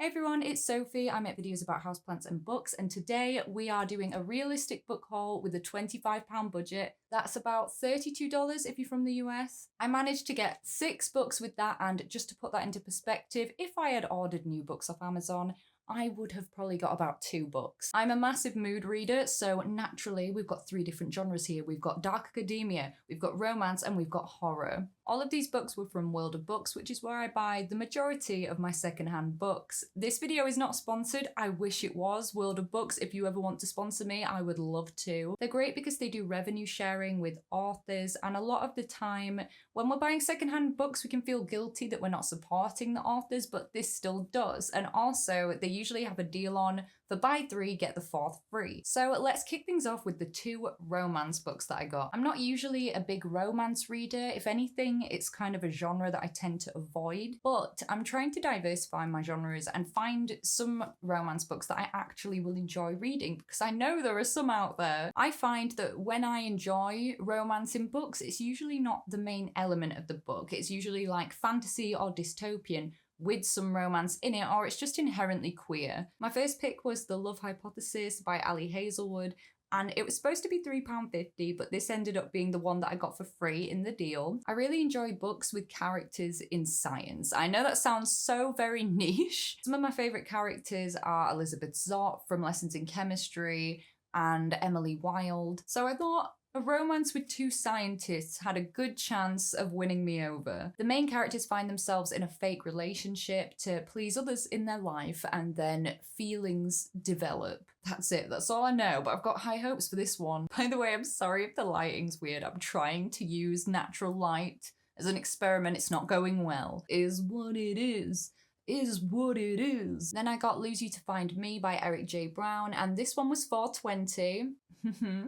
Hey everyone, it's Sophie. I make videos about houseplants and books, and today we are doing a realistic book haul with a £25 budget. That's about $32 if you're from the US. I managed to get 6 books with that, and just to put that into perspective, if I had ordered new books off Amazon, I would have probably got about 2 books. I'm a massive mood reader, so naturally we've got 3 different genres here. We've got dark academia, we've got romance, and we've got horror. All of these books were from World of Books, which is where I buy the majority of my secondhand books. This video is not sponsored. I wish it was. World of Books, if you ever want to sponsor me, I would love to. They're great because they do revenue sharing with authors, and a lot of the time when we're buying secondhand books, we can feel guilty that we're not supporting the authors, but this still does. And also, they usually have a deal on for buy 3, get the 4th free. So let's kick things off with the 2 romance books that I got. I'm not usually a big romance reader. If anything, it's kind of a genre that I tend to avoid, but I'm trying to diversify my genres and find some romance books that I actually will enjoy reading, because I know there are some out there. I find that when I enjoy romance in books, it's usually not the main element of the book. It's usually like fantasy or dystopian with some romance in it, or it's just inherently queer. My first pick was The Love Hypothesis by Ali Hazelwood, and it was supposed to be £3.50, but this ended up being the one that I got for free in the deal. I really enjoy books with characters in science. I know that sounds so very niche. Some of my favourite characters are Elizabeth Zott from Lessons in Chemistry and Emily Wilde. So I thought a romance with 2 scientists had a good chance of winning me over. The main characters find themselves in a fake relationship to please others in their life, and then feelings develop. That's it, that's all I know, but I've got high hopes for this one. By the way, I'm sorry if the lighting's weird. I'm trying to use natural light as an experiment. It's not going well. Is what it is. Is what it is. Then I got Lose You to Find Me by Eric J. Brown, and this one was $4.20.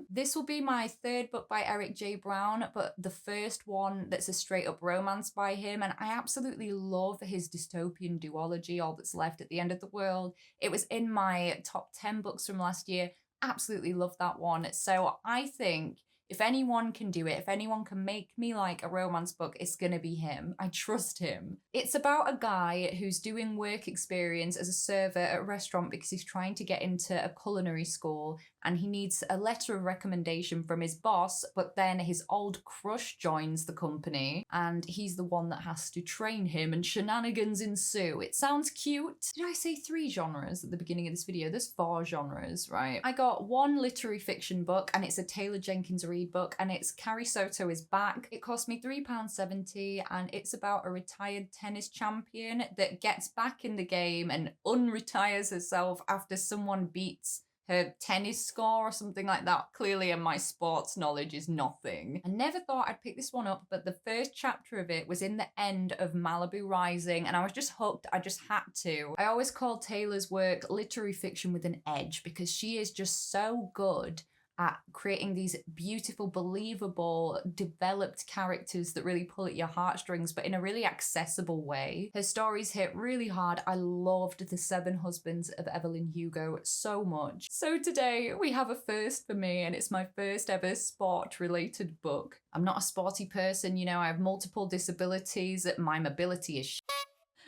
This will be my 3rd book by Eric J. Brown, but the first one that's a straight up romance by him, and I absolutely love his dystopian duology, All That's Left at the End of the World. It was in my top 10 books from last year. Absolutely love that one. So I think if anyone can do it, if anyone can make me like a romance book, it's gonna be him. I trust him. It's about a guy who's doing work experience as a server at a restaurant because he's trying to get into a culinary school, and he needs a letter of recommendation from his boss, but then his old crush joins the company and he's the one that has to train him, and shenanigans ensue. It sounds cute. Did I say 3 genres at the beginning of this video? There's 4 genres, right? I got 1 literary fiction book, and it's a Taylor Jenkins Reid book, and it's Carrie Soto is Back. It cost me £3.70, and it's about a retired tennis champion that gets back in the game and unretires herself after someone beats her tennis score or something like that. Clearly, and my sports knowledge is nothing. I never thought I'd pick this one up, but the first chapter of it was in the end of Malibu Rising, and I was just hooked. I just had to. I always call Taylor's work literary fiction with an edge, because she is just so good at creating these beautiful, believable, developed characters that really pull at your heartstrings, but in a really accessible way. Her stories hit really hard. I loved The 7 Husbands of Evelyn Hugo so much. So today we have a first for me, and it's my first ever sport-related book. I'm not a sporty person, you know, I have multiple disabilities. My mobility is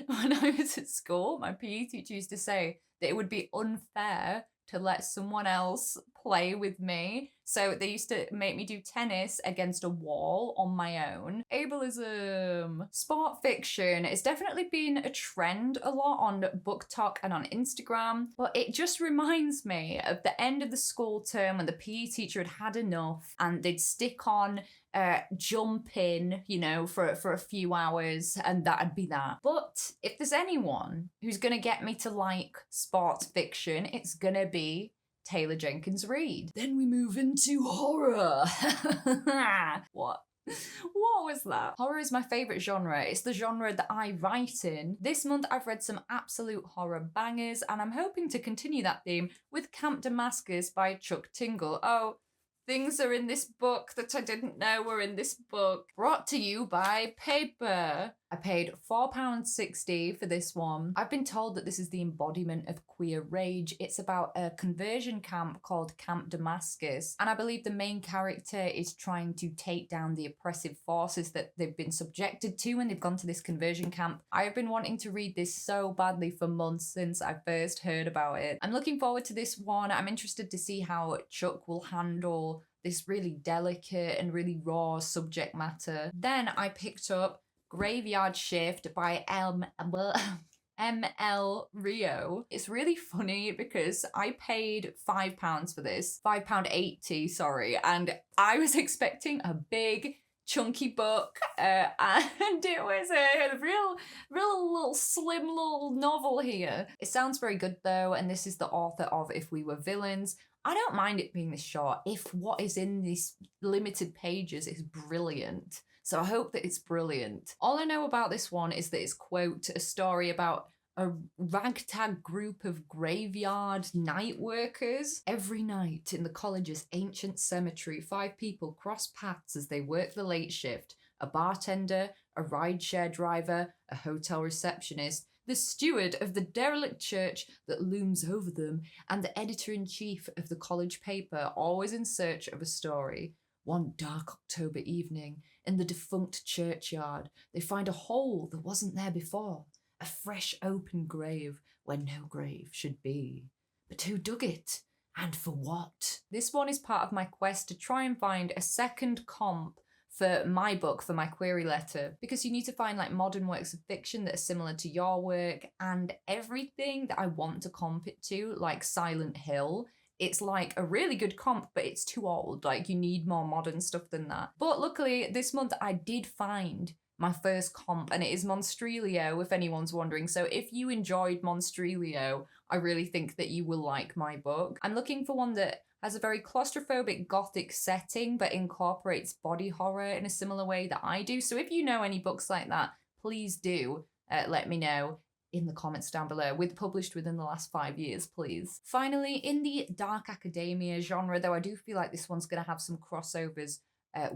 When I was at school, my PE teacher used to say that it would be unfair to let someone else play with me. So they used to make me do tennis against a wall on my own. Ableism. Sport fiction. It's definitely been a trend a lot on Book Talk and on Instagram, but it just reminds me of the end of the school term when the PE teacher had had enough and they'd stick on jumping, you know, for a few hours, and that'd be that. But if there's anyone who's gonna get me to like sports fiction, it's gonna be Taylor Jenkins Reid. Then we move into horror. What? What was that? Horror is my favourite genre. It's the genre that I write in. This month I've read some absolute horror bangers, and I'm hoping to continue that theme with Camp Damascus by Chuck Tingle. Oh, things are in this book that I didn't know were in this book. Brought to you by Paper. I paid £4.60 for this one. I've been told that this is the embodiment of queer rage. It's about a conversion camp called Camp Damascus, and I believe the main character is trying to take down the oppressive forces that they've been subjected to when they've gone to this conversion camp. I have been wanting to read this so badly for months since I first heard about it. I'm looking forward to this one. I'm interested to see how Chuck will handle this really delicate and really raw subject matter. Then I picked up Graveyard Shift by ML Rio. It's really funny because I paid £5 for this, £5.80, sorry, and I was expecting a big chunky book, and it was a real little slim little novel here. It sounds very good though, and this is the author of If We Were Villains. I don't mind it being this short if what is in these limited pages is brilliant. So I hope that it's brilliant. All I know about this one is that it's, quote, a story about a ragtag group of graveyard night workers. Every night in the college's ancient cemetery, 5 people cross paths as they work the late shift. A bartender, a rideshare driver, a hotel receptionist, the steward of the derelict church that looms over them, and the editor-in-chief of the college paper, always in search of a story. One dark October evening, in the defunct churchyard, they find a hole that wasn't there before, a fresh open grave where no grave should be. But who dug it? And for what? This one is part of my quest to try and find a second comp for my book, for my query letter, because you need to find like modern works of fiction that are similar to your work, and everything that I want to comp it to, like Silent Hill, it's like a really good comp, but it's too old. Like, you need more modern stuff than that. But luckily, this month I did find my first comp, and it is Monstrilio, if anyone's wondering. So if you enjoyed Monstrilio, I really think that you will like my book. I'm looking for one that has a very claustrophobic gothic setting, but incorporates body horror in a similar way that I do. So if you know any books like that, please do let me know in the comments down below, published within the last 5 years, please. Finally, in the dark academia genre, though I do feel like this one's going to have some crossovers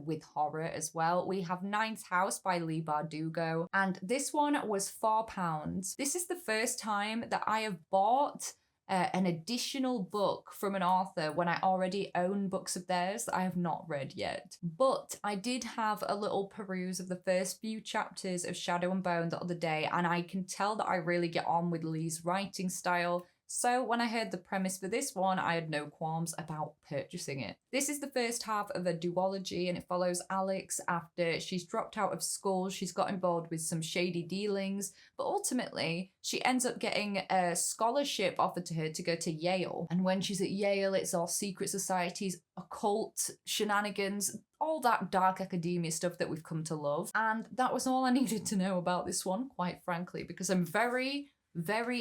with horror as well, we have Ninth House by Leigh Bardugo, and this one was £4. This is the first time that I have bought an additional book from an author when I already own books of theirs that I have not read yet. But I did have a little peruse of the first few chapters of Shadow and Bone the other day, and I can tell that I really get on with Leigh's writing style. So when I heard the premise for this one, I had no qualms about purchasing it. This is the first half of a duology, and it follows Alex after she's dropped out of school. She's got involved with some shady dealings, but ultimately she ends up getting a scholarship offered to her to go to Yale. And when she's at Yale, it's all secret societies, occult shenanigans, all that dark academia stuff that we've come to love. And that was all I needed to know about this one, quite frankly, because I'm very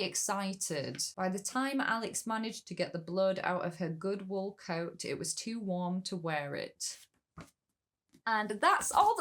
excited. By the time Alex managed to get the blood out of her good wool coat, it was too warm to wear it. And that's all.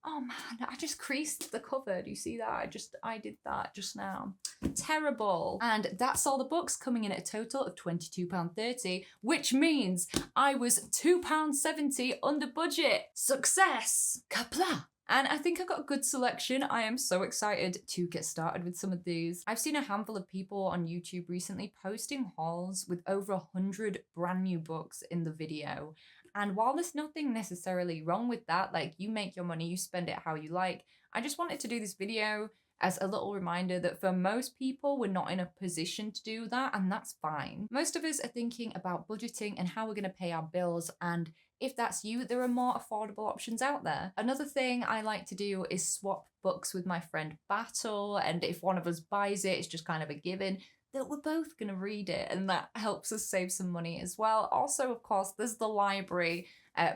Oh man, I just creased the cover. Do you see that? I did that just now. Terrible. And that's all the books, coming in at a total of £22.30, which means I was £2.70 under budget. Success! Kapla! And I think I got a good selection. I am so excited to get started with some of these. I've seen a handful of people on YouTube recently posting hauls with over 100 brand new books in the video. And while there's nothing necessarily wrong with that, like, you make your money, you spend it how you like, I just wanted to do this video as a little reminder that for most people, we're not in a position to do that, and that's fine. Most of us are thinking about budgeting and how we're going to pay our bills, and if that's you, there are more affordable options out there. Another thing I like to do is swap books with my friend Battle, and if one of us buys it, it's just kind of a given that we're both going to read it, and that helps us save some money as well. Also, of course, there's the library,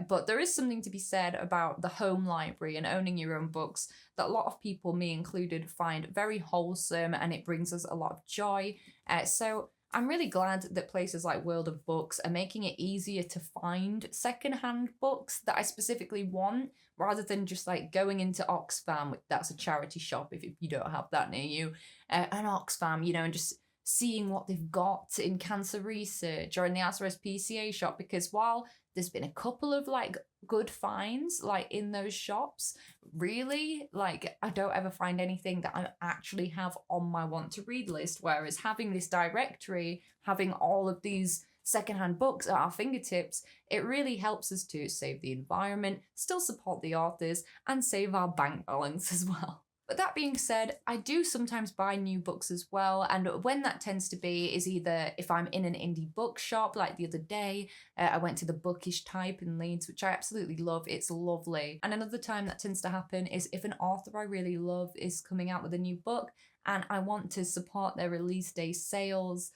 but there is something to be said about the home library and owning your own books that a lot of people, me included, find very wholesome, and it brings us a lot of joy. So I'm really glad that places like World of Books are making it easier to find secondhand books that I specifically want, rather than just like going into Oxfam, that's a charity shop if you don't have that near you, an Oxfam, you know, and just seeing what they've got in cancer research or in the RSPCA shop, because while There's been a couple of like good finds like in those shops. Really, like I don't ever find anything that I actually have on my want to read list, whereas having this directory, having all of these secondhand books at our fingertips, it really helps us to save the environment, still support the authors, and save our bank balance as well. But that being said, I do sometimes buy new books as well, and when that tends to be is either if I'm in an indie bookshop, like the other day, I went to the Bookish Type in Leeds, which I absolutely love. It's lovely. And another time that tends to happen is if an author I really love is coming out with a new book and I want to support their release day sales,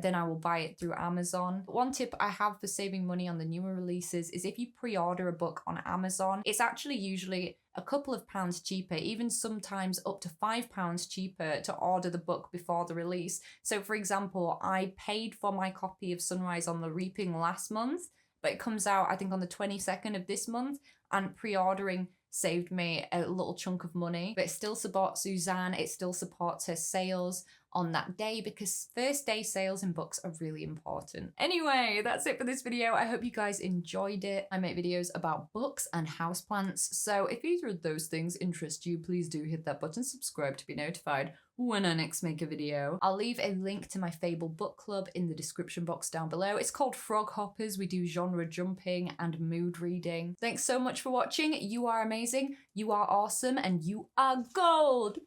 then I will buy it through Amazon. One tip I have for saving money on the newer releases is if you pre-order a book on Amazon, it's actually usually a couple of pounds cheaper, even sometimes up to £5 cheaper to order the book before the release. So for example, I paid for my copy of Sunrise on the Reaping last month, but it comes out I think on the 22nd of this month, and pre-ordering saved me a little chunk of money, but it still supports Suzanne, it still supports her sales on that day, because first day sales in books are really important. Anyway, that's it for this video. I hope you guys enjoyed it. I make videos about books and houseplants, so if either of those things interest you, please do hit that button, subscribe to be notified when I next make a video. I'll leave a link to my Fable book club in the description box down below. It's called Frog Hoppers. We do genre jumping and mood reading. Thanks so much for watching. You are amazing, you are awesome, and you are gold.